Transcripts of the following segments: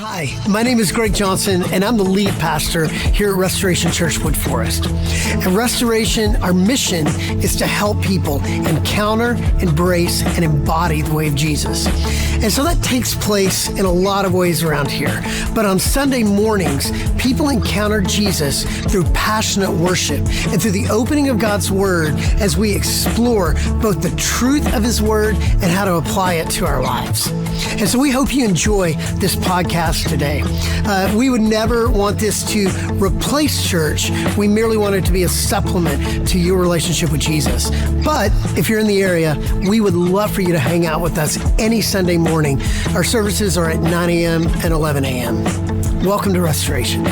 Hi, my name is Greg Johnson, and I'm the lead pastor here at Restoration Church Wood Forest. At Restoration, our mission is to help people encounter, embrace, and embody the way of Jesus. And so that takes place in a lot of ways around here. But on Sunday mornings, people encounter Jesus through passionate worship and through the opening of God's Word as we explore both the truth of His Word and how to apply it to our lives. And so we hope you enjoy this podcast today. We would never want this to replace church. We merely want it to be a supplement to your relationship with Jesus. But if you're in the area, we would love for you to hang out with us any Sunday morning. Our services are at 9 a.m. and 11 a.m. Welcome to Restoration.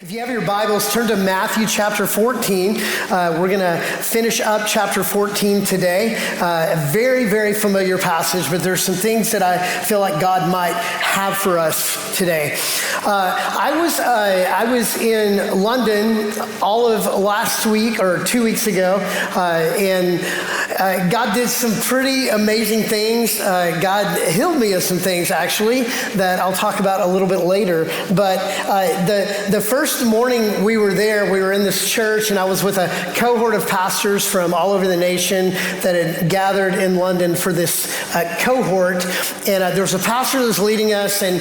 If you have your Bibles, turn to Matthew chapter 14. We're going to finish up chapter 14 today. A very, very familiar passage, but there's some things that I feel like God might have for us today. I was in London all of last week or 2 weeks ago, and God did some pretty amazing things. God healed me of some things, actually, that I'll talk about a little bit later. But the first morning we were there, we were in this church, and I was with a cohort of pastors from all over the nation that had gathered in London for this cohort. And there was a pastor that was leading us, and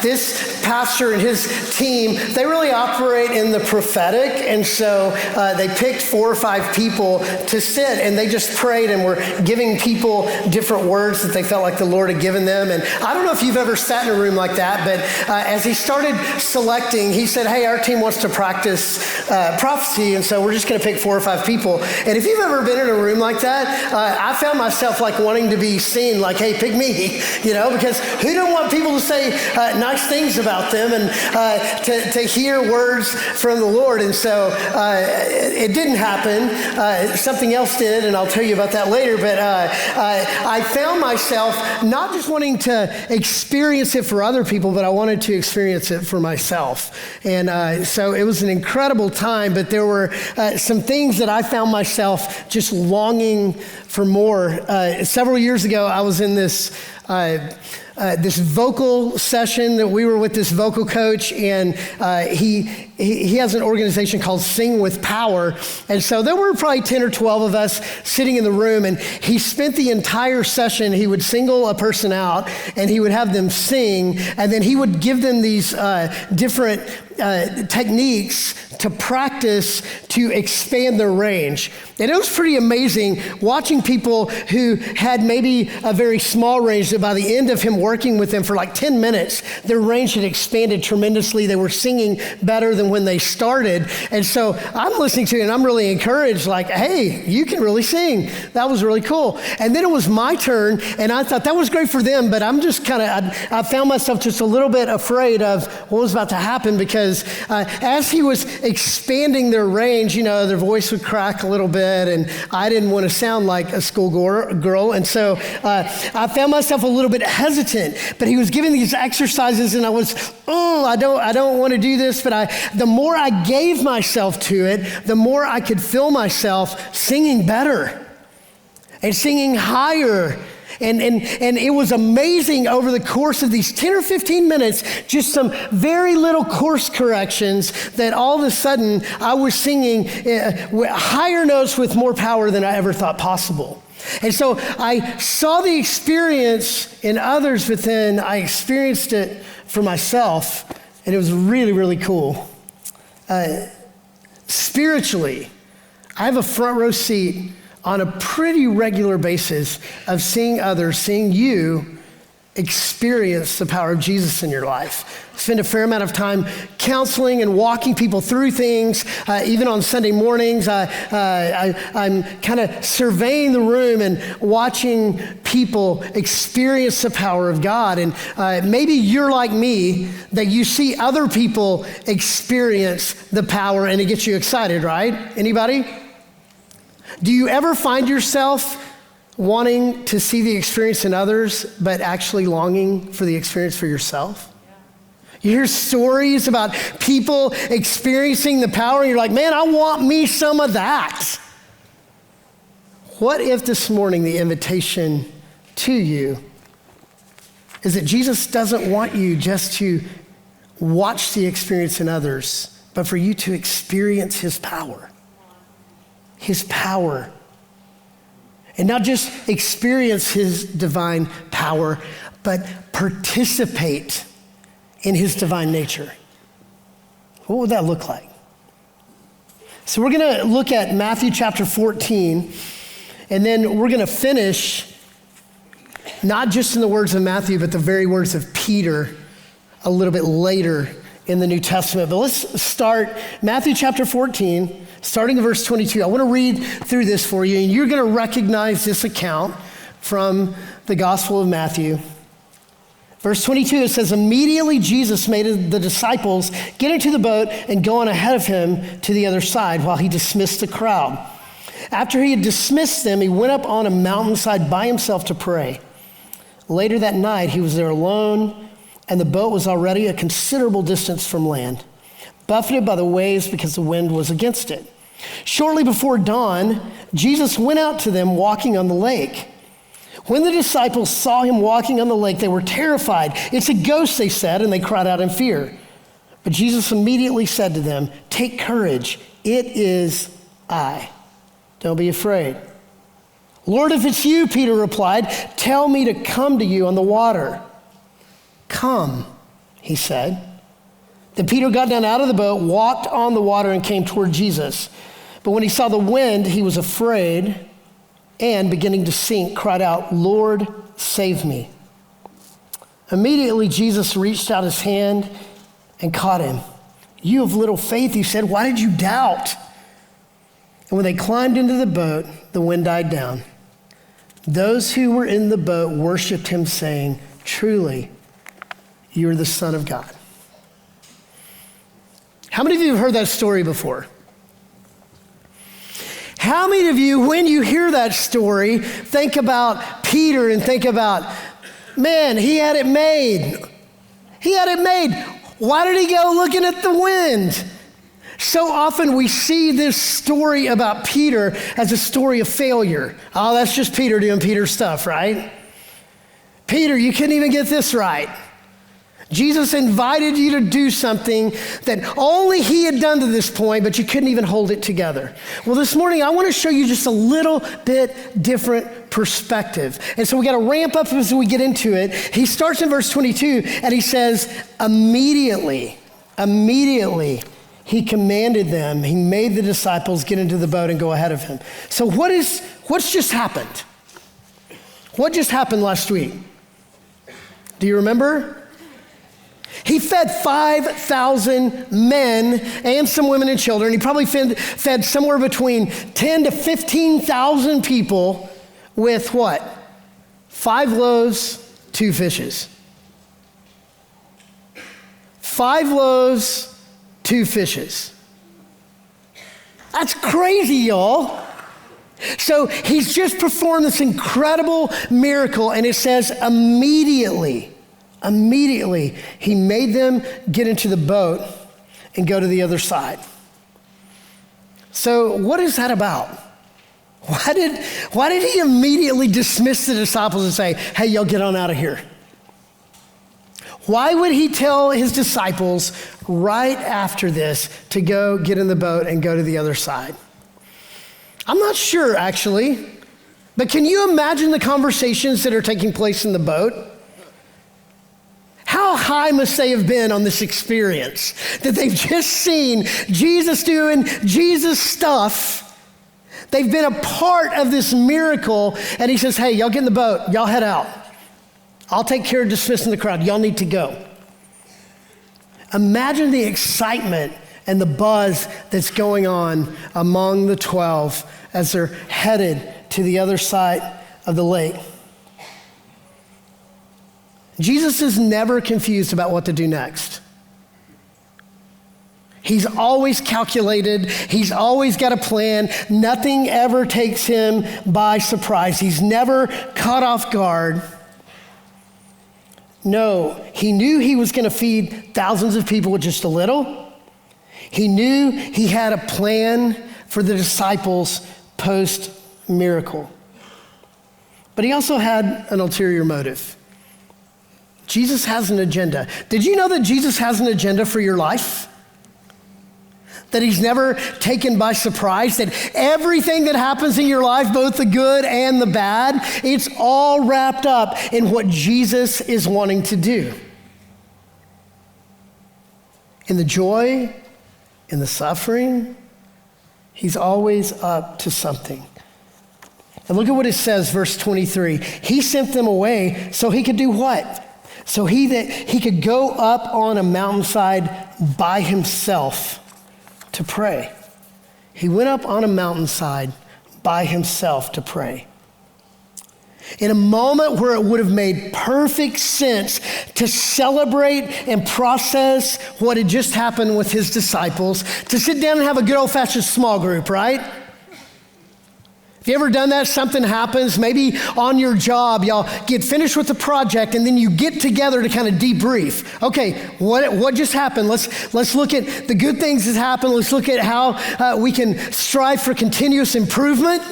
this pastor and his team, they really operate in the prophetic. And so they picked 4 or 5 people to sit, and they just prayed and were giving people different words that they felt like the Lord had given them. And I don't know if you've ever sat in a room like that, but as he started selecting, he said, hey, our team wants to practice prophecy, and so we're just going to pick 4 or 5 people. And if you've ever been in a room like that, I found myself like wanting to be seen, like, hey, pick me, because who don't want people to say nice things about them and to hear words from the Lord? And so it didn't happen. Something else did, and I'll tell you about that later. But I found myself not just wanting to experience it for other people, but I wanted to experience it for myself. And so it was an incredible time, but there were some things that I found myself just longing for more. Several years ago, I was in this vocal session that we were with this vocal coach, and he has an organization called Sing with Power. And so there were probably 10 or 12 of us sitting in the room, and he spent the entire session, he would single a person out and he would have them sing, and then he would give them these different techniques to practice to expand their range. And it was pretty amazing watching people who had maybe a very small range that by the end of him working with them for like 10 minutes, their range had expanded tremendously. They were singing better than when they started. And so I'm listening to it and I'm really encouraged, like, hey, you can really sing. That was really cool. And then it was my turn, and I thought that was great for them, but I'm just I found myself just a little bit afraid of what was about to happen, because as he was expanding their range, their voice would crack a little bit, and I didn't want to sound like a schoolgirl. And so I found myself a little bit hesitant, but he was giving these exercises, and I was, I don't want to do this. But the more I gave myself to it, the more I could feel myself singing better and singing higher. And it was amazing over the course of these 10 or 15 minutes, just some very little course corrections, that all of a sudden I was singing higher notes with more power than I ever thought possible. And so I saw the experience in others, but then I experienced it for myself, and it was really, really cool. Spiritually, I have a front row seat on a pretty regular basis of seeing others, seeing you experience the power of Jesus in your life. Spend a fair amount of time counseling and walking people through things. Even on Sunday mornings, I'm kind of surveying the room and watching people experience the power of God. And maybe you're like me, that you see other people experience the power and it gets you excited, right? Anybody? Do you ever find yourself wanting to see the experience in others, but actually longing for the experience for yourself? You hear stories about people experiencing the power, and you're like, man, I want me some of that. What if this morning the invitation to you is that Jesus doesn't want you just to watch the experience in others, but for you to experience his power. His power. And not just experience his divine power, but participate in his divine nature. What would that look like? So we're going to look at Matthew chapter 14, and then we're going to finish not just in the words of Matthew, but the very words of Peter a little bit later in the New Testament. But let's start Matthew chapter 14, starting in verse 22. I want to read through this for you, and you're going to recognize this account from the Gospel of Matthew. Verse 22, it says, immediately Jesus made the disciples get into the boat and go on ahead of him to the other side while he dismissed the crowd. After he had dismissed them, he went up on a mountainside by himself to pray. Later that night, he was there alone, and the boat was already a considerable distance from land, buffeted by the waves because the wind was against it. Shortly before dawn, Jesus went out to them walking on the lake. When the disciples saw him walking on the lake, they were terrified. It's a ghost, they said, and they cried out in fear. But Jesus immediately said to them, take courage, it is I. Don't be afraid. Lord, if it's you, Peter replied, tell me to come to you on the water. Come, he said. Then Peter got down out of the boat, walked on the water, and came toward Jesus. But when he saw the wind, he was afraid, and beginning to sink, cried out, Lord, save me. Immediately Jesus reached out his hand and caught him. You of little faith, he said, why did you doubt? And when they climbed into the boat, the wind died down. Those who were in the boat worshiped him, saying, truly, you are the Son of God. How many of you have heard that story before? How many of you, when you hear that story, think about Peter and think about, man, he had it made. He had it made. Why did he go looking at the wind? So often we see this story about Peter as a story of failure. Oh, that's just Peter doing Peter stuff, right? Peter, you couldn't even get this right. Jesus invited you to do something that only he had done to this point, but you couldn't even hold it together. Well, this morning, I want to show you just a little bit different perspective. And so we got to ramp up as we get into it. He starts in verse 22, and he says, immediately, he commanded them, he made the disciples get into the boat and go ahead of him. So what's just happened? What just happened last week? Do you remember? He fed 5,000 men and some women and children. He probably fed somewhere between 10 to 15,000 people with what? 5 loaves, 2 fishes. 5 loaves, 2 fishes. That's crazy, y'all. So he's just performed this incredible miracle, and it says immediately, he made them get into the boat and go to the other side. So what is that about? Why did he immediately dismiss the disciples and say, hey, y'all get on out of here? Why would he tell his disciples right after this to go get in the boat and go to the other side? I'm not sure, actually, but can you imagine the conversations that are taking place in the boat? How high must they have been on this experience that they've just seen Jesus doing Jesus stuff? They've been a part of this miracle, and he says, hey, y'all get in the boat, y'all head out. I'll take care of dismissing the crowd. Y'all need to go. Imagine the excitement and the buzz that's going on among the 12 as they're headed to the other side of the lake. Jesus is never confused about what to do next. He's always calculated. He's always got a plan. Nothing ever takes him by surprise. He's never caught off guard. No, he knew he was going to feed thousands of people with just a little. He knew he had a plan for the disciples post-miracle. But he also had an ulterior motive. Jesus has an agenda. Did you know that Jesus has an agenda for your life? That he's never taken by surprise, that everything that happens in your life, both the good and the bad, it's all wrapped up in what Jesus is wanting to do. In the joy, in the suffering, he's always up to something. And look at what it says, verse 23. He sent them away so he could do what? So he could go up on a mountainside by himself to pray. He went up on a mountainside by himself to pray. In a moment where it would have made perfect sense to celebrate and process what had just happened with his disciples, to sit down and have a good old-fashioned small group, right? Have you ever done that? Something happens, maybe on your job, y'all get finished with the project and then you get together to kind of debrief. Okay, what just happened? Let's look at the good things that happened. Let's look at how we can strive for continuous improvement.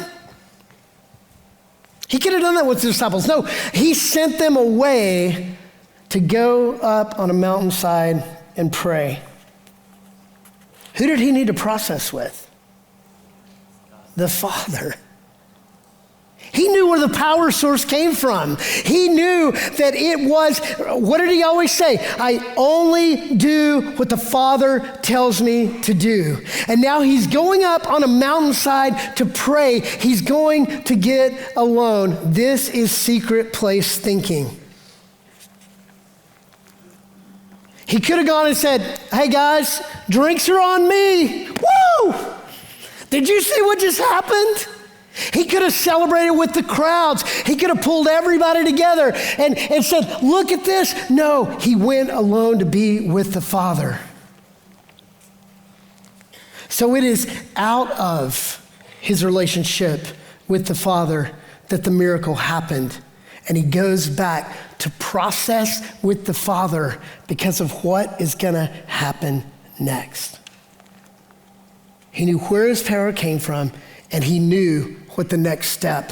He could have done that with the disciples. No, he sent them away to go up on a mountainside and pray. Who did he need to process with? The Father. He knew where the power source came from. He knew that it was, what did he always say? I only do what the Father tells me to do. And now he's going up on a mountainside to pray. He's going to get alone. This is secret place thinking. He could have gone and said, hey guys, drinks are on me. Woo! Did you see what just happened? He could have celebrated with the crowds. He could have pulled everybody together and said, look at this. No, he went alone to be with the Father. So it is out of his relationship with the Father that the miracle happened. And he goes back to process with the Father because of what is going to happen next. He knew where his power came from, and he knew what the next step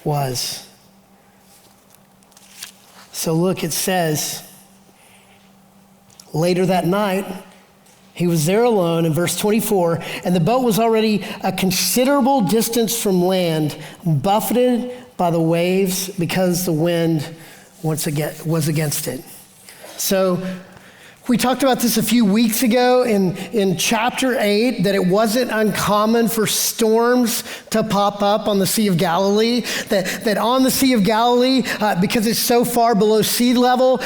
was. So look, it says, later that night, he was there alone in verse 24, and the boat was already a considerable distance from land, buffeted by the waves because the wind was against it. So we talked about this a few weeks ago in chapter 8, that it wasn't uncommon for storms to pop up on the Sea of Galilee, that on the Sea of Galilee, because it's so far below sea level,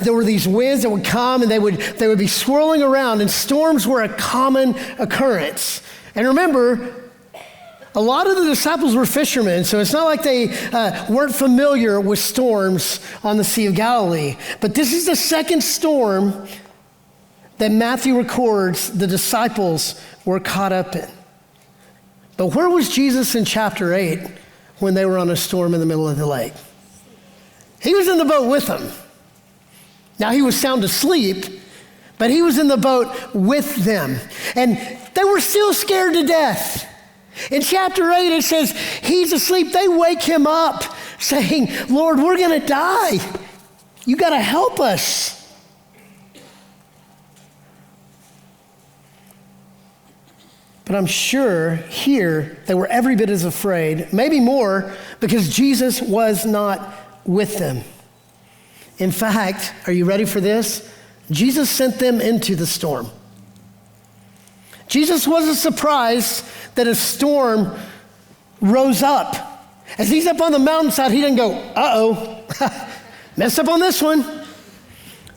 there were these winds that would come and they would be swirling around, and storms were a common occurrence. And remember, a lot of the disciples were fishermen, so it's not like they weren't familiar with storms on the Sea of Galilee. But this is the second storm that Matthew records the disciples were caught up in. But where was Jesus in chapter 8 when they were on a storm in the middle of the lake? He was in the boat with them. Now he was sound asleep, but he was in the boat with them. And they were still scared to death. In chapter 8, it says he's asleep. They wake him up saying, Lord, we're going to die. You got to help us. But I'm sure here they were every bit as afraid, maybe more, because Jesus was not with them. In fact, are you ready for this? Jesus sent them into the storm. Jesus wasn't surprised that a storm rose up. As he's up on the mountainside, he didn't go, uh-oh, messed up on this one.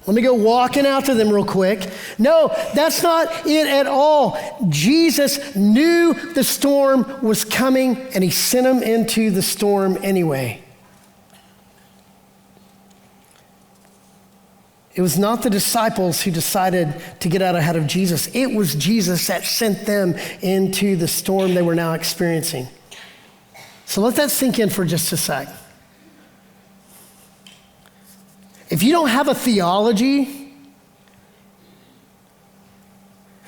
Let me go walking out to them real quick. No, that's not it at all. Jesus knew the storm was coming, and he sent them into the storm anyway. It was not the disciples who decided to get out ahead of Jesus. It was Jesus that sent them into the storm they were now experiencing. So let that sink in for just a sec. If you don't have a theology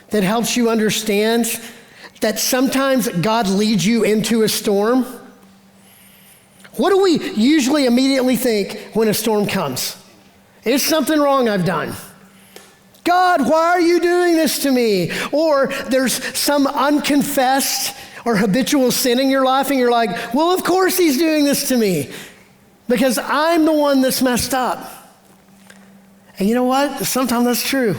that helps you understand that sometimes God leads you into a storm, what do we usually immediately think when a storm comes? Is something wrong I've done? God, why are you doing this to me? Or there's some unconfessed or habitual sin in your life and you're like, well, of course he's doing this to me because I'm the one that's messed up. And you know what? Sometimes that's true.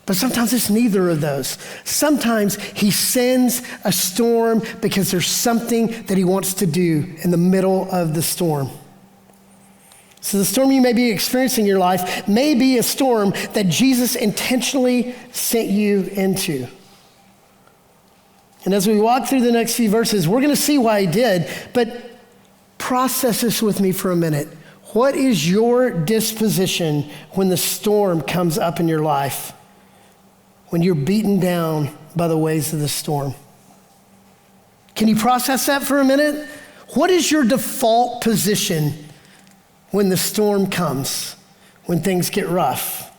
But sometimes it's neither of those. Sometimes he sends a storm because there's something that he wants to do in the middle of the storm. So the storm you may be experiencing in your life may be a storm that Jesus intentionally sent you into. And as we walk through the next few verses, we're going to see why he did, but process this with me for a minute. What is your disposition when the storm comes up in your life? When you're beaten down by the waves of the storm? Can you process that for a minute? What is your default position when the storm comes, when things get rough?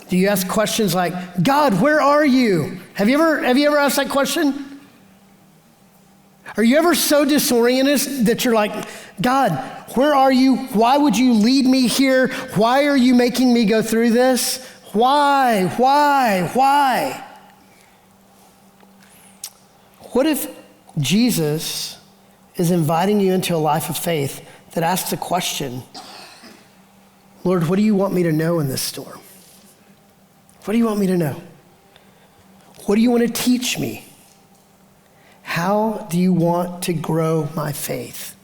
Do you ask questions like, God, where are you? Have you ever asked that question? Are you ever so disoriented that you're like, God, where are you? Why would you lead me here? Why are you making me go through this? Why? What if Jesus is inviting you into a life of faith that asks the question, Lord, what do you want me to know in this storm? What do you want me to know? What do you want to teach me? How do you want to grow my faith?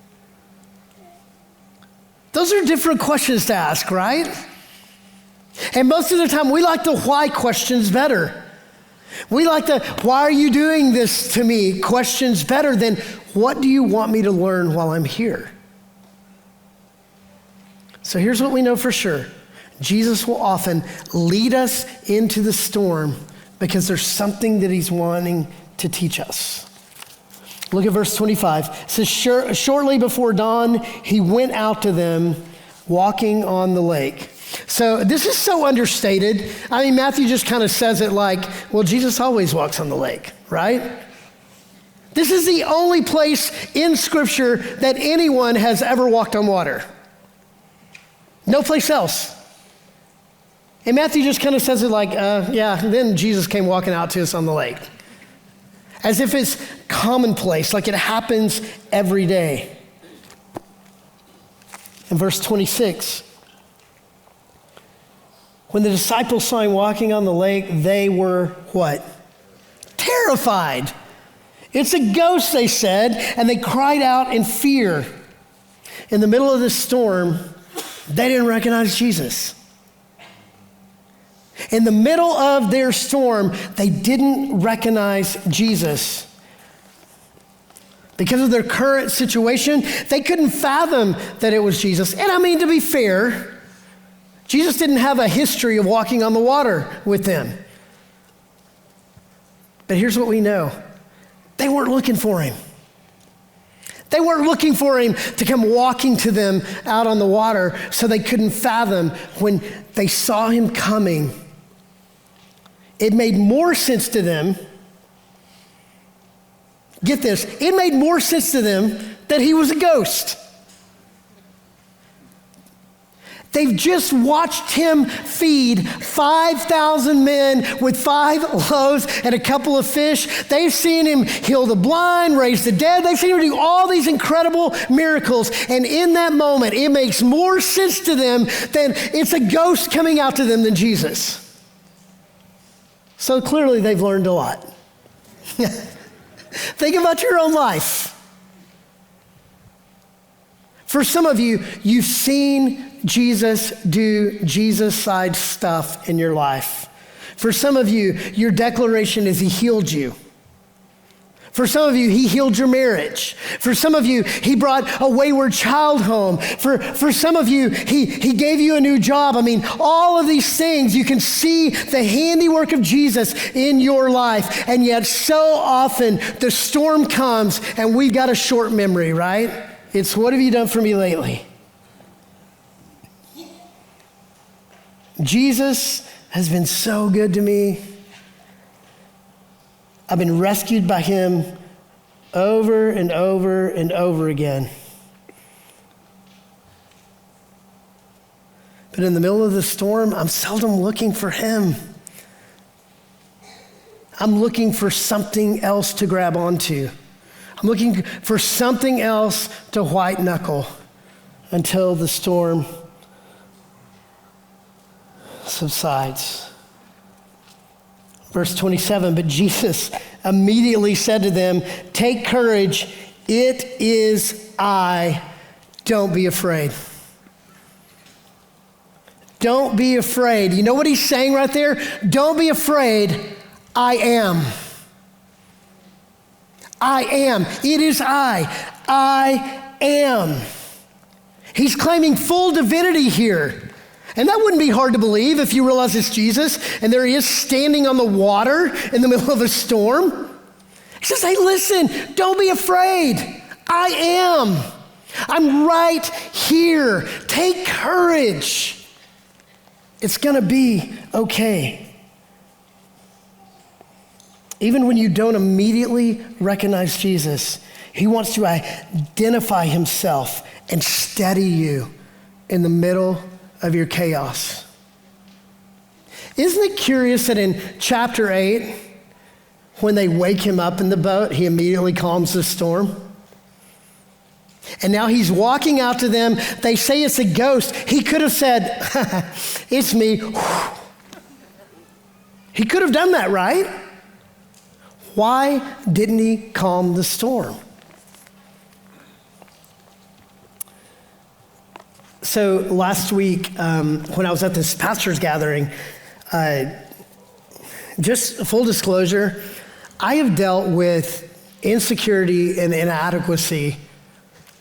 Those are different questions to ask, right? And most of the time, we like the why questions better. We like the why are you doing this to me questions better than what do you want me to learn while I'm here? So here's what we know for sure. Jesus will often lead us into the storm because there's something that he's wanting to teach us. Look at verse 25. It says, shortly before dawn, he went out to them walking on the lake. So this is so understated. I mean, Matthew just kind of says it like, well, Jesus always walks on the lake, right? This is the only place in Scripture that anyone has ever walked on water. No place else. And Matthew just kind of says it like, then Jesus came walking out to us on the lake. As if it's commonplace, like it happens every day. In verse 26, when the disciples saw him walking on the lake, they were what? Terrified. It's a ghost, they said, and they cried out in fear. In the middle of this storm, they didn't recognize Jesus. In the middle of their storm, they didn't recognize Jesus. Because of their current situation, they couldn't fathom that it was Jesus. And I mean, to be fair, Jesus didn't have a history of walking on the water with them. But here's what we know. They weren't looking for him. They weren't looking for him to come walking to them out on the water, so they couldn't fathom when they saw him coming. It made more sense to them. Get this, it made more sense to them that he was a ghost. They've just watched him feed 5,000 men with 5 loaves and a couple of fish. They've seen him heal the blind, raise the dead. They've seen him do all these incredible miracles. And in that moment, it makes more sense to them than it's a ghost coming out to them than Jesus. So clearly they've learned a lot. Think about your own life. For some of you, you've seen Jesus do Jesus-side stuff in your life. For some of you, your declaration is he healed you. For some of you, he healed your marriage. For some of you, he brought a wayward child home. For some of you, he gave you a new job. I mean, all of these things, you can see the handiwork of Jesus in your life. And yet so often the storm comes and we've got a short memory, right? It's what have you done for me lately? Jesus has been so good to me. I've been rescued by him over and over and over again. But in the middle of the storm, I'm seldom looking for him. I'm looking for something else to grab onto. I'm looking for something else to white knuckle until the storm subsides. Verse 27, but Jesus immediately said to them, take courage, it is I, don't be afraid. Don't be afraid. You know what he's saying right there? Don't be afraid, I am. I am. It is I. I am. He's claiming full divinity here. And that wouldn't be hard to believe if you realize it's Jesus and there he is standing on the water in the middle of a storm. He says, hey, listen, don't be afraid. I am. I'm right here. Take courage. It's going to be okay. Even when you don't immediately recognize Jesus, he wants to identify himself and steady you in the middle of your chaos. Isn't it curious that in chapter 8, when they wake him up in the boat, he immediately calms the storm? And now he's walking out to them. They say it's a ghost. He could have said, it's me. He could have done that, right? Why didn't he calm the storm? So last week, when I was at this pastor's gathering, just full disclosure, I have dealt with insecurity and inadequacy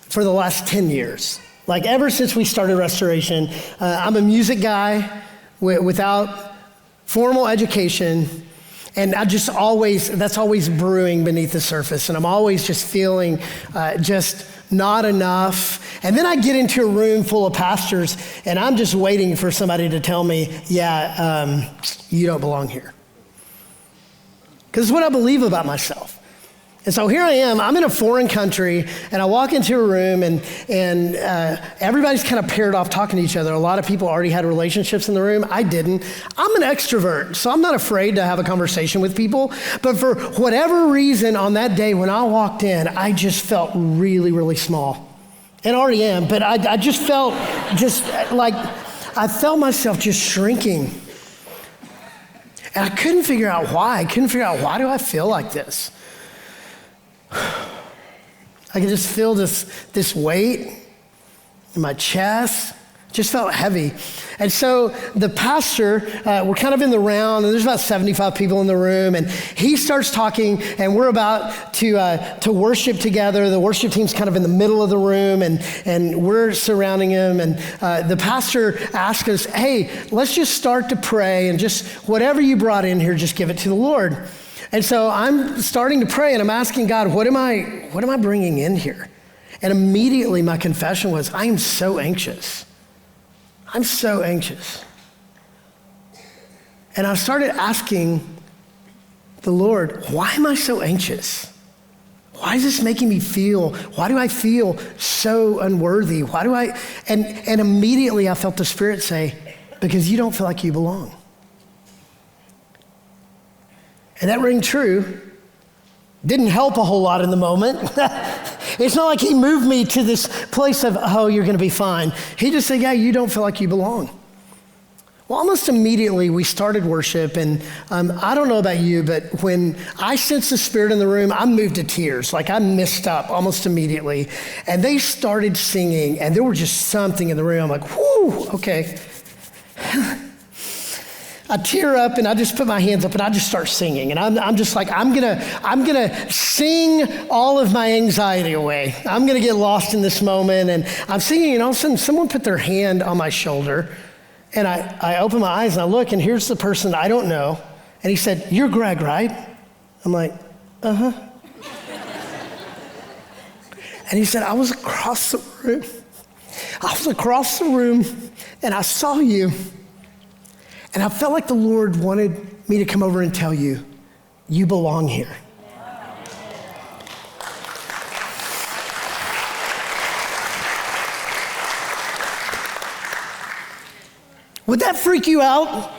for the last 10 years. Like ever since we started Restoration, I'm a music guy without formal education. And that's always brewing beneath the surface. And I'm always just feeling just not enough. And then I get into a room full of pastors and I'm just waiting for somebody to tell me, you don't belong here. Because it's what I believe about myself. And so here I am, I'm in a foreign country, and I walk into a room, and everybody's kind of paired off talking to each other. A lot of people already had relationships in the room. I didn't. I'm an extrovert, so I'm not afraid to have a conversation with people. But for whatever reason, on that day when I walked in, I just felt really, really small. And already am, but I just felt I felt myself just shrinking. And I couldn't figure out why. Why do I feel like this? I could just feel this weight in my chest. Just felt heavy. And so the pastor, we're kind of in the round, and there's about 75 people in the room, and he starts talking, and we're about to worship together. The worship team's kind of in the middle of the room, and we're surrounding him, and the pastor asks us, hey, let's just start to pray, and just whatever you brought in here, just give it to the Lord. And so I'm starting to pray, and I'm asking God, what am I bringing in here? And immediately my confession was, I am so anxious. I'm so anxious. And I started asking the Lord, why am I so anxious? Why is this making me feel, why do I feel so unworthy? And immediately I felt the Spirit say, because you don't feel like you belong. And that rang true. Didn't help a whole lot in the moment. It's not like he moved me to this place of, oh, you're going to be fine. He just said, yeah, you don't feel like you belong. Well, almost immediately we started worship, and I don't know about you, but when I sensed the Spirit in the room, I moved to tears. Like I messed up almost immediately. And they started singing, and there was just something in the room. I'm like, whoo, okay. I tear up and I just put my hands up and I just start singing. And I'm just like, I'm gonna sing all of my anxiety away. I'm gonna get lost in this moment. And I'm singing, and all of a sudden someone put their hand on my shoulder, and I open my eyes and I look, and here's the person I don't know. And he said, you're Greg, right? I'm like, uh-huh. And he said, I was across the room and I saw you. And I felt like the Lord wanted me to come over and tell you, you belong here. Would that freak you out?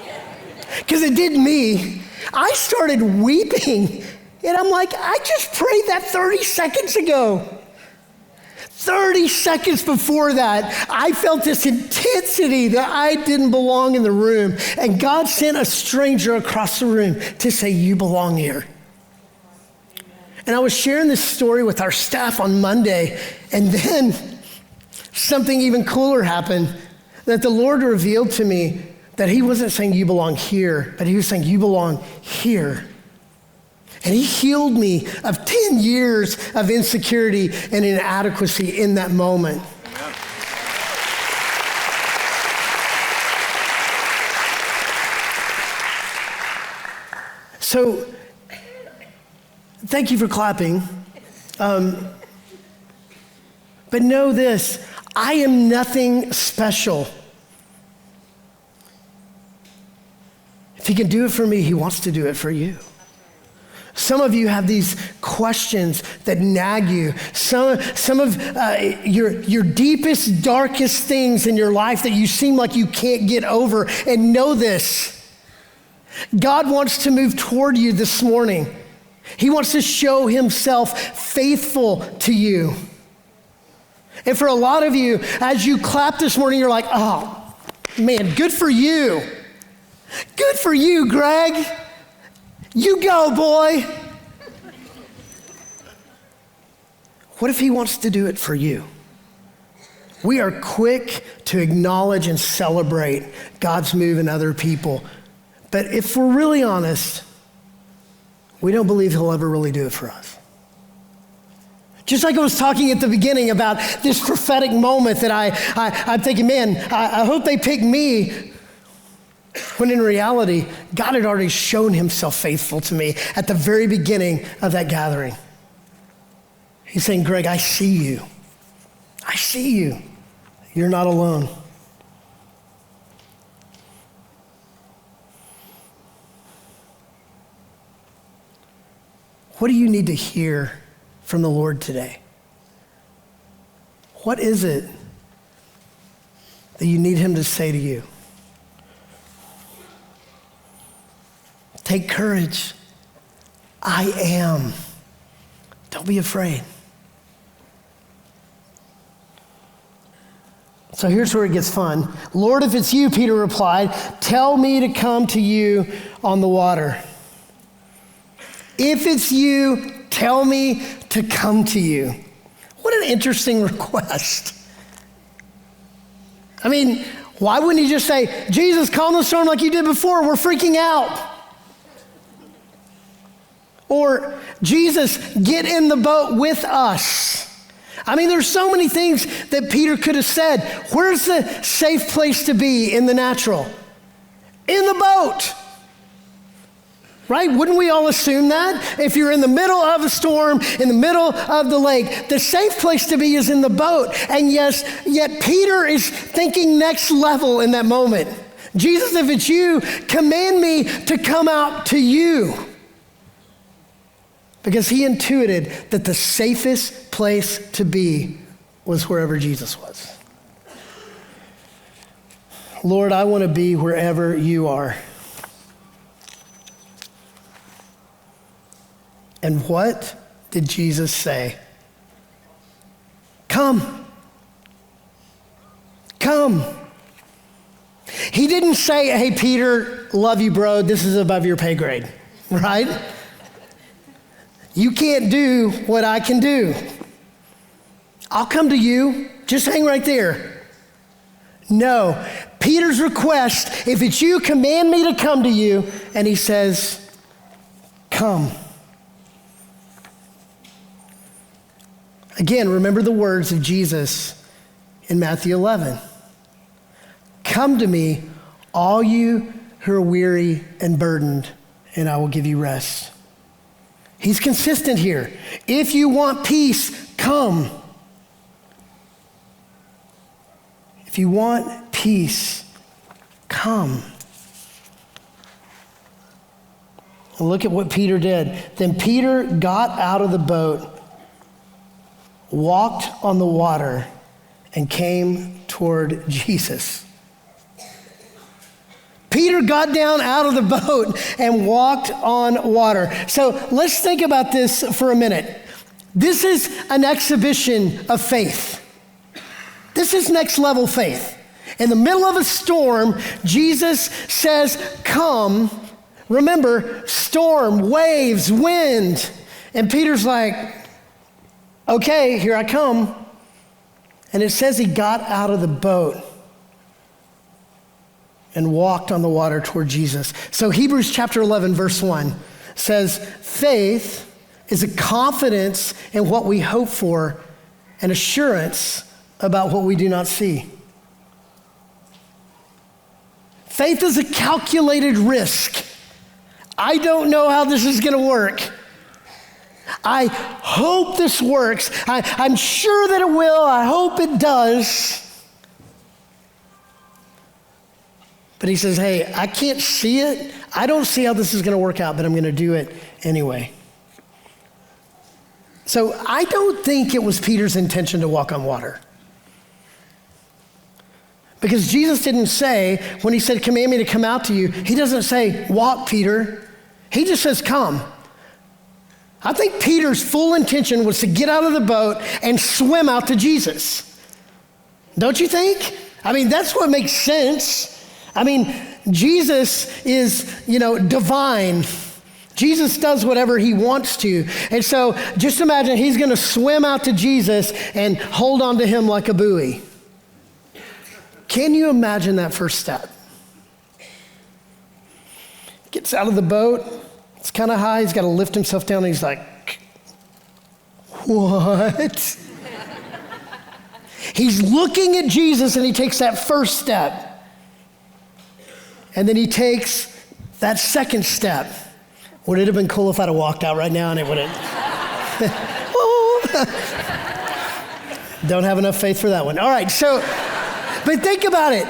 Because it did me. I started weeping, and I'm like, I just prayed that 30 seconds ago. 30 seconds before that, I felt this intensity that I didn't belong in the room. And God sent a stranger across the room to say, you belong here. And I was sharing this story with our staff on Monday, and then something even cooler happened, that the Lord revealed to me that he wasn't saying you belong here, but he was saying you belong here. And he healed me of 10 years of insecurity and inadequacy in that moment. So, thank you for clapping. But know this, I am nothing special. If he can do it for me, he wants to do it for you. Some of you have these questions that nag you. Some of your deepest, darkest things in your life that you seem like you can't get over. And know this, God wants to move toward you this morning. He wants to show himself faithful to you. And for a lot of you, as you clap this morning, you're like, oh, man, good for you. Good for you, Greg. You go, boy. What if he wants to do it for you? We are quick to acknowledge and celebrate God's move in other people. But if we're really honest, we don't believe he'll ever really do it for us. Just like I was talking at the beginning about this prophetic moment that I'm thinking, man, I hope they pick me. When in reality, God had already shown himself faithful to me at the very beginning of that gathering. He's saying, Greg, I see you. I see you. You're not alone. What do you need to hear from the Lord today? What is it that you need him to say to you? Take courage. I am. Don't be afraid. So here's where it gets fun. Lord, if it's you, Peter replied, tell me to come to you on the water. If it's you, tell me to come to you. What an interesting request. I mean, why wouldn't he just say, Jesus, calm the storm like you did before? We're freaking out. Or, Jesus, get in the boat with us. I mean, there's so many things that Peter could have said. Where's the safe place to be in the natural? In the boat. Right? Wouldn't we all assume that? If you're in the middle of a storm, in the middle of the lake, the safe place to be is in the boat. And yes, yet Peter is thinking next level in that moment. Jesus, if it's you, command me to come out to you. Because he intuited that the safest place to be was wherever Jesus was. Lord, I want to be wherever you are. And what did Jesus say? Come. Come. He didn't say, hey, Peter, love you, bro. This is above your pay grade, right? You can't do what I can do. I'll come to you. Just hang right there. No. Peter's request, if it's you, command me to come to you. And he says, come. Again, remember the words of Jesus in Matthew 11. Come to me, all you who are weary and burdened, and I will give you rest. He's consistent here. If you want peace, come. If you want peace, come. And look at what Peter did. Then Peter got out of the boat, walked on the water, and came toward Jesus. Peter got down out of the boat and walked on water. So let's think about this for a minute. This is an exhibition of faith. This is next level faith. In the middle of a storm, Jesus says, come. Remember, storm, waves, wind. And Peter's like, okay, here I come. And it says he got out of the boat and walked on the water toward Jesus. So Hebrews chapter 11, verse 1 says, faith is a confidence in what we hope for and assurance about what we do not see. Faith is a calculated risk. I don't know how this is going to work. I hope this works. I'm sure that it will. I hope it does. But he says, hey, I can't see it. I don't see how this is going to work out, but I'm going to do it anyway. So I don't think it was Peter's intention to walk on water. Because Jesus didn't say, when he said, command me to come out to you, he doesn't say, walk, Peter. He just says, come. I think Peter's full intention was to get out of the boat and swim out to Jesus. Don't you think? I mean, that's what makes sense. I mean, Jesus is, divine. Jesus does whatever he wants to. And so just imagine he's going to swim out to Jesus and hold on to him like a buoy. Can you imagine that first step? Gets out of the boat. It's kind of high. He's got to lift himself down. And he's like, what? He's looking at Jesus and he takes that first step. And then he takes that second step. Would it have been cool if I'd have walked out right now and it would have... Don't have enough faith for that one. All right, but think about it.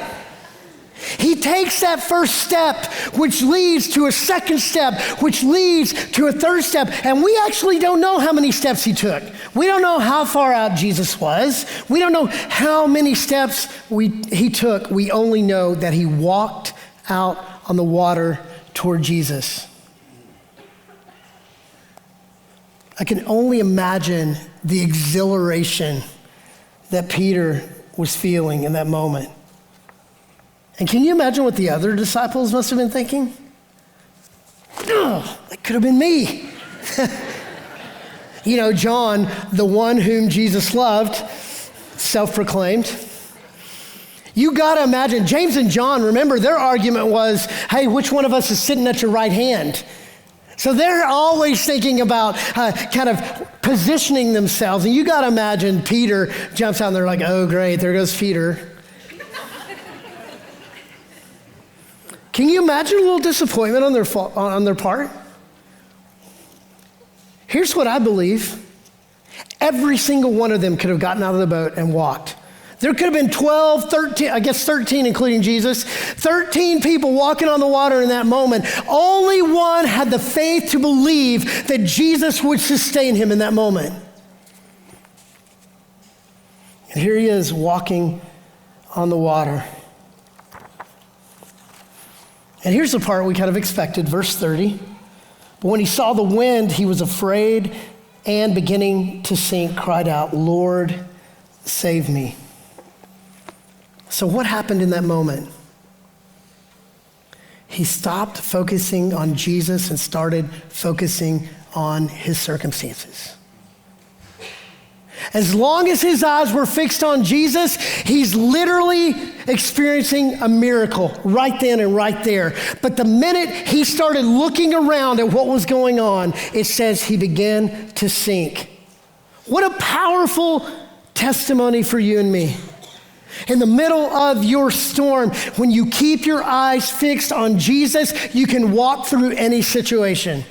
He takes that first step, which leads to a second step, which leads to a third step. And we actually don't know how many steps he took. We don't know how far out Jesus was. We don't know how many steps he took. We only know that he walked out on the water toward Jesus. I can only imagine the exhilaration that Peter was feeling in that moment. And can you imagine what the other disciples must have been thinking? Oh, that could have been me. John, the one whom Jesus loved, self-proclaimed. You got to imagine, James and John, remember, their argument was, hey, which one of us is sitting at your right hand? So they're always thinking about kind of positioning themselves. And you got to imagine Peter jumps out and they're like, oh, great, there goes Peter. Can you imagine a little disappointment on their part? Here's what I believe. Every single one of them could have gotten out of the boat and walked. There could have been 12, 13, I guess 13 including Jesus, 13 people walking on the water in that moment. Only one had the faith to believe that Jesus would sustain him in that moment. And here he is walking on the water. And here's the part we kind of expected, verse 30. But when he saw the wind, he was afraid and beginning to sink, cried out, Lord, save me. So what happened in that moment? He stopped focusing on Jesus and started focusing on his circumstances. As long as his eyes were fixed on Jesus, he's literally experiencing a miracle right then and right there. But the minute he started looking around at what was going on, it says he began to sink. What a powerful testimony for you and me. In the middle of your storm, when you keep your eyes fixed on Jesus, you can walk through any situation.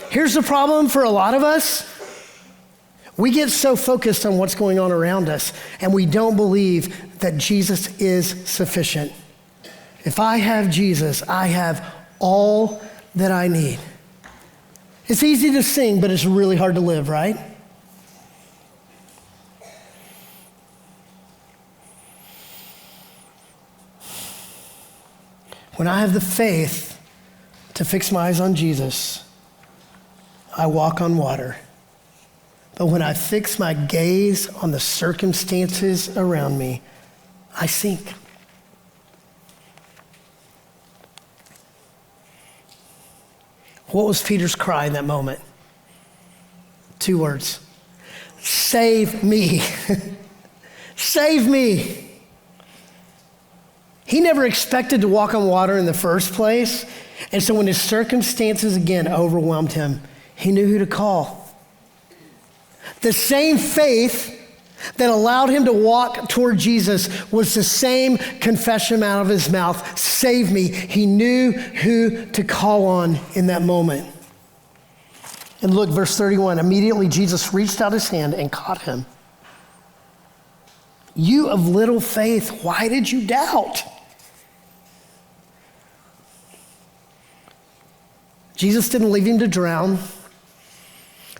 Here's the problem for a lot of us. We get so focused on what's going on around us, and we don't believe that Jesus is sufficient. If I have Jesus, I have all that I need. It's easy to sing, but it's really hard to live, right? When I have the faith to fix my eyes on Jesus, I walk on water. But when I fix my gaze on the circumstances around me, I sink. What was Peter's cry in that moment? 2 words. Save me. Save me. He never expected to walk on water in the first place. And so when his circumstances again overwhelmed him, he knew who to call. The same faith that allowed him to walk toward Jesus was the same confession out of his mouth, save me. He knew who to call on in that moment. And look, verse 31, immediately Jesus reached out his hand and caught him. You of little faith, why did you doubt? Jesus didn't leave him to drown.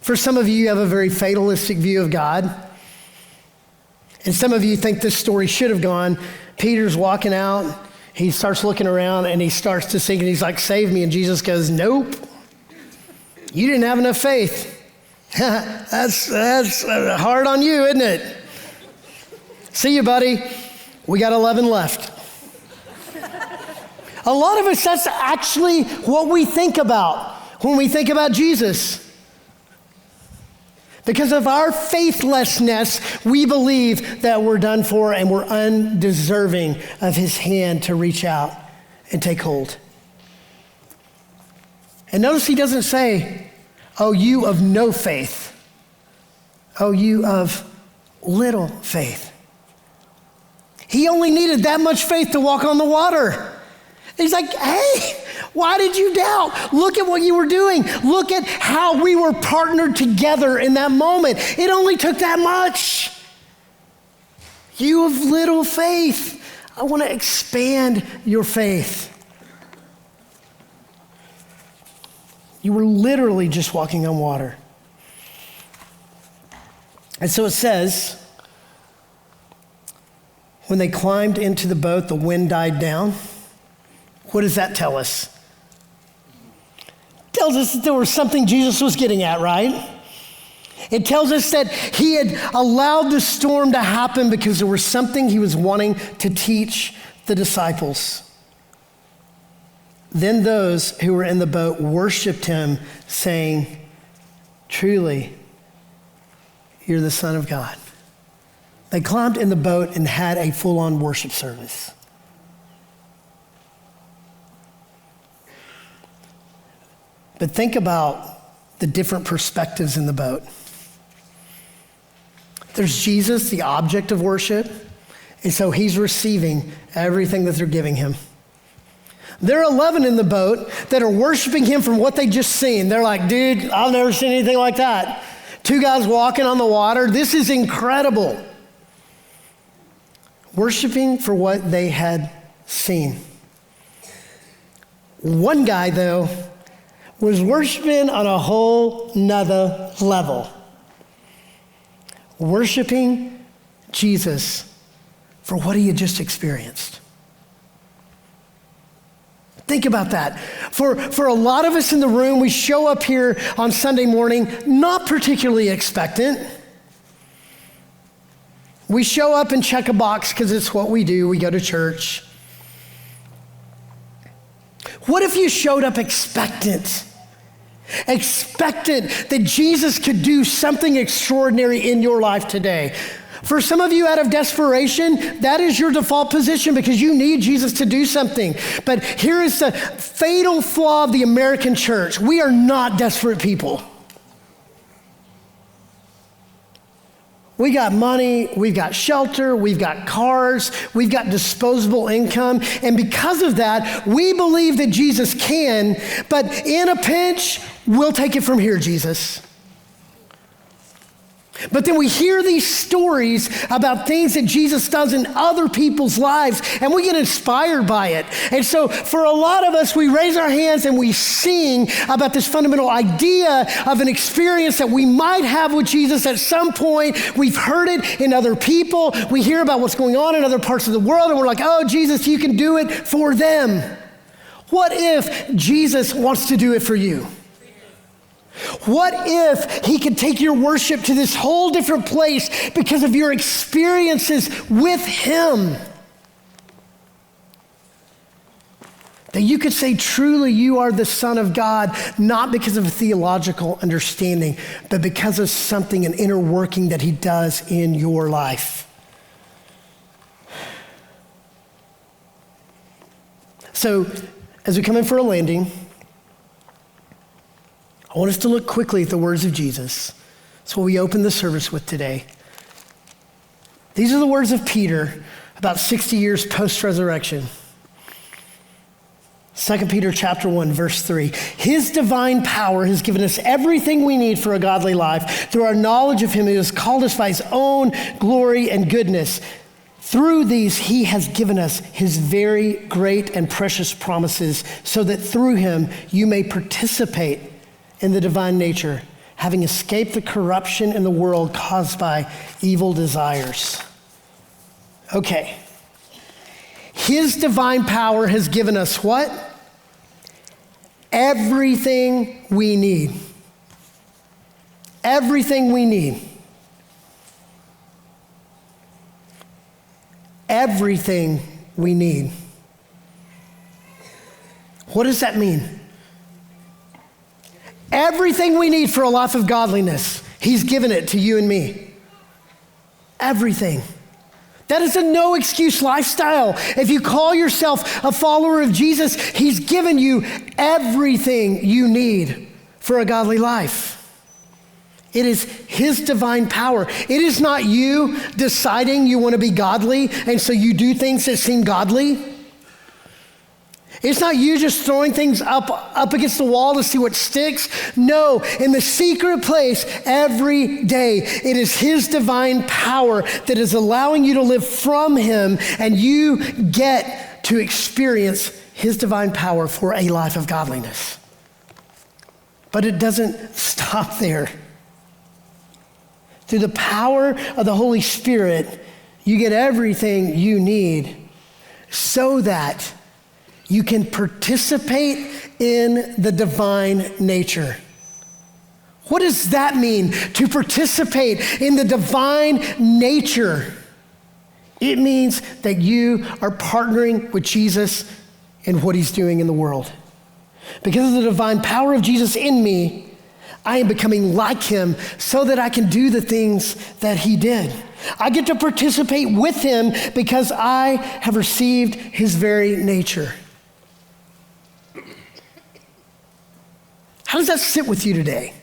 For some of you have a very fatalistic view of God. And some of you think this story should have gone. Peter's walking out. He starts looking around and he starts to sink and he's like, save me. And Jesus goes, nope. You didn't have enough faith. That's hard on you, isn't it? See you, buddy. We got 11 left. A lot of us, that's actually what we think about when we think about Jesus. Because of our faithlessness, we believe that we're done for and we're undeserving of his hand to reach out and take hold. And notice he doesn't say, oh, you of no faith. Oh, you of little faith. He only needed that much faith to walk on the water. He's like, hey, why did you doubt? Look at what you were doing. Look at how we were partnered together in that moment. It only took that much. You of little faith. I want to expand your faith. You were literally just walking on water. And so it says, when they climbed into the boat, the wind died down. What does that tell us? It tells us that there was something Jesus was getting at, right? It tells us that he had allowed the storm to happen because there was something he was wanting to teach the disciples. Then those who were in the boat worshiped him, saying, truly, you're the Son of God. They climbed in the boat and had a full-on worship service. But think about the different perspectives in the boat. There's Jesus, the object of worship, and so he's receiving everything that they're giving him. There are 11 in the boat that are worshiping him from what they just seen. They're like, dude, I've never seen anything like that. 2 guys walking on the water. This is incredible. Worshiping for what they had seen. One guy, though, was worshiping on a whole nother level. Worshiping Jesus for what he had just experienced. Think about that. For a lot of us in the room, we show up here on Sunday morning not particularly expectant. We show up and check a box because it's what we do. We go to church. What if you showed up expectant? Expectant that Jesus could do something extraordinary in your life today. For some of you, out of desperation, that is your default position because you need Jesus to do something. But here is the fatal flaw of the American church. We are not desperate people. We got money, we've got shelter, we've got cars, we've got disposable income. And because of that, we believe that Jesus can, but in a pinch, we'll take it from here, Jesus. But then we hear these stories about things that Jesus does in other people's lives, and we get inspired by it. And so for a lot of us, we raise our hands and we sing about this fundamental idea of an experience that we might have with Jesus at some point. We've heard it in other people. We hear about what's going on in other parts of the world, and we're like, oh, Jesus, you can do it for them. What if Jesus wants to do it for you? What if he could take your worship to this whole different place because of your experiences with him? That you could say, truly, you are the Son of God, not because of a theological understanding, but because of something, an inner working that he does in your life. So, as we come in for a landing, I want us to look quickly at the words of Jesus. That's what we open the service with today. These are the words of Peter about 60 years post-resurrection. 2 Peter chapter 1, verse 3. His divine power has given us everything we need for a godly life through our knowledge of him who has called us by his own glory and goodness. Through these, he has given us his very great and precious promises so that through him you may participate in the divine nature, having escaped the corruption in the world caused by evil desires. Okay. His divine power has given us what? Everything we need. Everything we need. Everything we need. What does that mean? Everything we need for a life of godliness, he's given it to you and me. Everything. That is a no excuse lifestyle. If you call yourself a follower of Jesus, he's given you everything you need for a godly life. It is his divine power. It is not you deciding you want to be godly and so you do things that seem godly. It's not you just throwing things up against the wall to see what sticks. No, in the secret place every day, it is his divine power that is allowing you to live from him, and you get to experience his divine power for a life of godliness. But it doesn't stop there. Through the power of the Holy Spirit, you get everything you need so that you can participate in the divine nature. What does that mean, to participate in the divine nature? It means that you are partnering with Jesus in what he's doing in the world. Because of the divine power of Jesus in me, I am becoming like him so that I can do the things that he did. I get to participate with him because I have received his very nature. How does that sit with you today?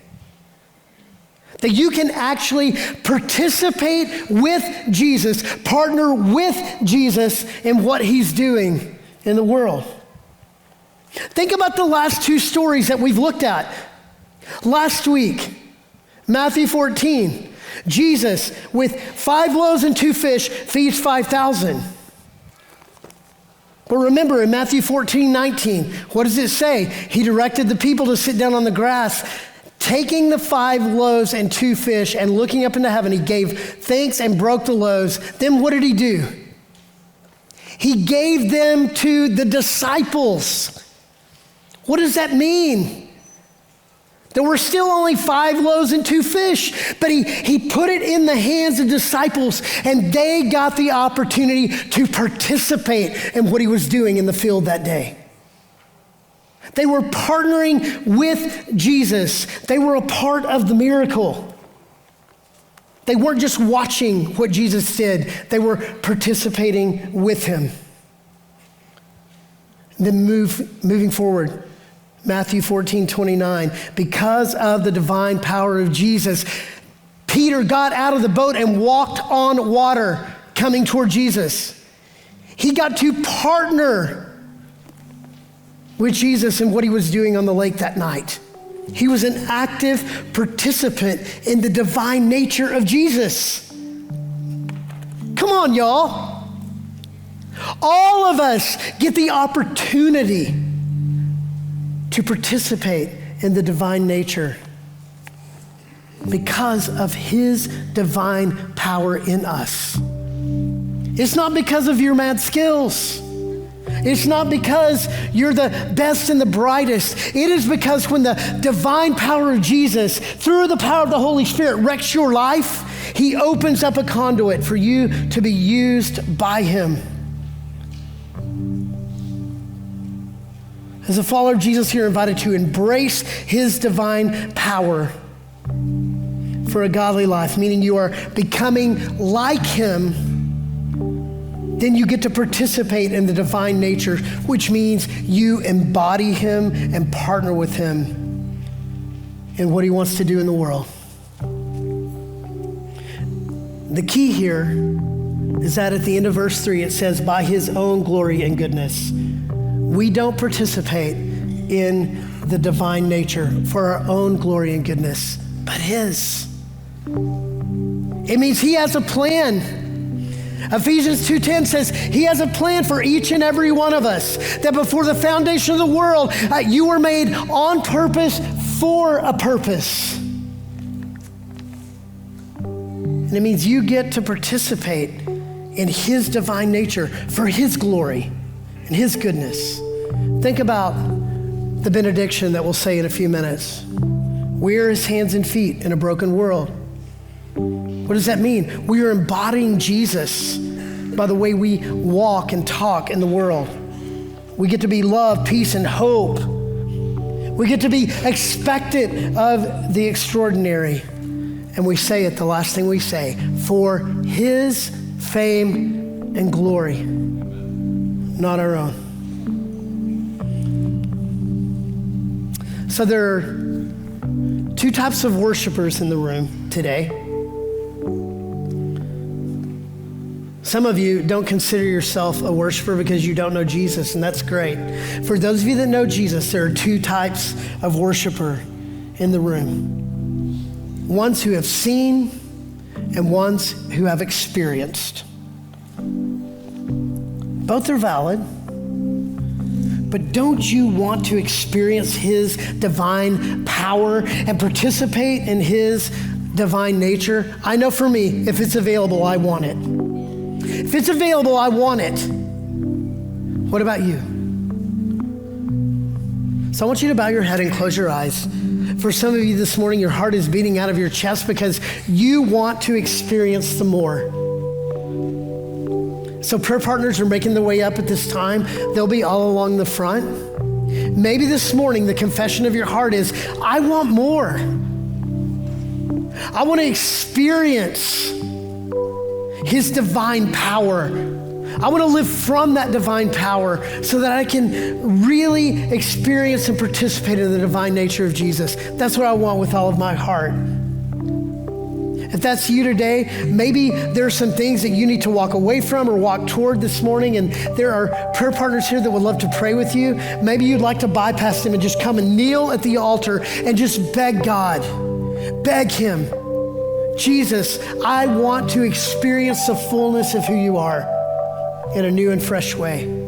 That you can actually participate with Jesus, partner with Jesus in what he's doing in the world. Think about the last two stories that we've looked at. Last week, Matthew 14, Jesus with 5 loaves and 2 fish feeds 5,000. But remember in Matthew 14:19, what does it say? He directed the people to sit down on the grass, taking the 5 loaves and 2 fish and looking up into heaven, he gave thanks and broke the loaves. Then what did he do? He gave them to the disciples. What does that mean? There were still only 5 loaves and 2 fish, but he put it in the hands of disciples, and they got the opportunity to participate in what he was doing in the field that day. They were partnering with Jesus. They were a part of the miracle. They weren't just watching what Jesus did. They were participating with him. Then moving forward, Matthew 14:29, because of the divine power of Jesus, Peter got out of the boat and walked on water coming toward Jesus. He got to partner with Jesus in what he was doing on the lake that night. He was an active participant in the divine nature of Jesus. Come on, y'all. All of us get the opportunity to participate in the divine nature because of his divine power in us. It's not because of your mad skills. It's not because you're the best and the brightest. It is because when the divine power of Jesus, through the power of the Holy Spirit, wrecks your life, he opens up a conduit for you to be used by him. As a follower of Jesus, you're invited to embrace his divine power for a godly life, meaning you are becoming like him. Then you get to participate in the divine nature, which means you embody him and partner with him in what he wants to do in the world. The key here is that at the end of verse 3, it says, by his own glory and goodness. We don't participate in the divine nature for our own glory and goodness, but his. It means he has a plan. Ephesians 2:10 says he has a plan for each and every one of us, that before the foundation of the world, you were made on purpose for a purpose. And it means you get to participate in his divine nature for his glory and his goodness. Think about the benediction that we'll say in a few minutes. We are his hands and feet in a broken world. What does that mean? We are embodying Jesus by the way we walk and talk in the world. We get to be love, peace, and hope. We get to be expectant of the extraordinary. And we say it, the last thing we say, for his fame and glory, not our own. So there are two types of worshipers in the room today. Some of you don't consider yourself a worshiper because you don't know Jesus, and that's great. For those of you that know Jesus, there are two types of worshiper in the room. Ones who have seen and ones who have experienced. Both are valid. But don't you want to experience his divine power and participate in his divine nature? I know for me, if it's available, I want it. If it's available, I want it. What about you? So I want you to bow your head and close your eyes. For some of you this morning, your heart is beating out of your chest because you want to experience the more. So prayer partners are making their way up at this time. They'll be all along the front. Maybe this morning the confession of your heart is, I want more. I want to experience his divine power. I want to live from that divine power so that I can really experience and participate in the divine nature of Jesus. That's what I want with all of my heart. If that's you today, maybe there are some things that you need to walk away from or walk toward this morning, and there are prayer partners here that would love to pray with you. Maybe you'd like to bypass them and just come and kneel at the altar and just beg God, beg him, Jesus, I want to experience the fullness of who you are in a new and fresh way.